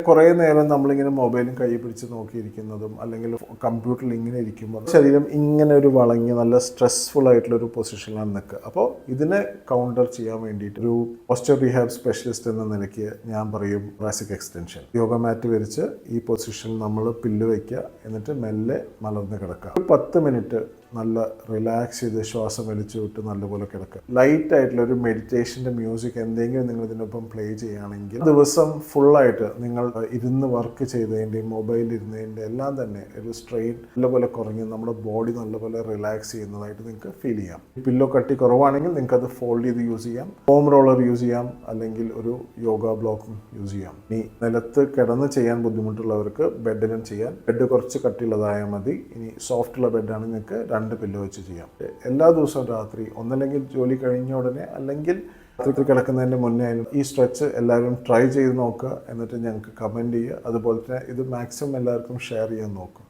കുറേ നേരം നമ്മളിങ്ങനെ മൊബൈലും കൈ പിടിച്ച് നോക്കിയിരിക്കുന്നതും അല്ലെങ്കിൽ കമ്പ്യൂട്ടറിൽ ഇങ്ങനെ ഇരിക്കുമ്പോൾ ശരീരം ഇങ്ങനെ ഒരു വളഞ്ഞ് നല്ല സ്ട്രെസ്ഫുൾ ആയിട്ടുള്ള ഒരു പൊസിഷനിലാണ് നിൽക്കുക. അപ്പോൾ ഇതിനെ കൗണ്ടർ ചെയ്യാൻ വേണ്ടിയിട്ട് ഒരു പോസ്ചർ റീഹാബ് സ്പെഷ്യലിസ്റ്റ് എന്ന നിലയ്ക്ക് ഞാൻ പറയും thoracic എക്സ്റ്റൻഷൻ. യോഗ മാറ്റ് വിരിച്ച് ഈ പൊസിഷൻ നമ്മൾ പില്ല് വയ്ക്കുക, എന്നിട്ട് മെല്ലെ മലർന്ന് കിടക്കുക. ഒരു 10 മിനിറ്റ് നല്ല റിലാക്സ് ചെയ്ത് ശ്വാസം വലിച്ചു വിട്ട് നല്ലപോലെ കിടക്കുക. ലൈറ്റ് ആയിട്ടുള്ള ഒരു മെഡിറ്റേഷൻ്റെ മ്യൂസിക് എന്തെങ്കിലും നിങ്ങൾ ഇതിനൊപ്പം പ്ലേ ചെയ്യുകയാണെങ്കിൽ ദിവസം ഫുള്ളായിട്ട് നിങ്ങൾ ഇരുന്ന് വർക്ക് ചെയ്തതിൻ്റെയും മൊബൈലിൽ ഇരുന്നതിൻ്റെ എല്ലാം തന്നെ ഒരു സ്ട്രെയിൻ നല്ലപോലെ കുറഞ്ഞ് നമ്മുടെ ബോഡി നല്ലപോലെ റിലാക്സ് ചെയ്യുന്നതായിട്ട് നിങ്ങൾക്ക് ഫീൽ ചെയ്യാം. പില്ലോ കട്ടി കുറവാണെങ്കിൽ നിങ്ങൾക്ക് അത് ഫോൾഡ് ചെയ്ത് യൂസ് ചെയ്യാം, ഫോം റോളർ യൂസ് ചെയ്യാം, അല്ലെങ്കിൽ ഒരു യോഗ ബ്ലോക്കും യൂസ് ചെയ്യാം. ഇനി നിലത്ത് കിടന്ന് ചെയ്യാൻ ബുദ്ധിമുട്ടുള്ളവർക്ക് ബെഡിലും ചെയ്യാം. ബെഡ് കുറച്ച് കട്ടിയുള്ളതായാൽ മതി. ഇനി സോഫ്റ്റുള്ള ബെഡാണ് നിങ്ങൾക്ക് 2 പില്ലോ വെച്ച് ചെയ്യാം. എല്ലാ ദിവസവും രാത്രി ഒന്നല്ലെങ്കിൽ ജോലി കഴിഞ്ഞ ഉടനെ അല്ലെങ്കിൽ രാത്രി കിടക്കുന്നതിൻ്റെ മുന്നേ ഈ സ്ട്രെച്ച് എല്ലാവരും ട്രൈ ചെയ്ത് നോക്കുക. എന്നിട്ട് ഞങ്ങൾക്ക് കമൻറ്റ് ചെയ്യുക. അതുപോലെ തന്നെ ഇത് മാക്സിമം എല്ലാവർക്കും ഷെയർ ചെയ്യാൻ നോക്കുക.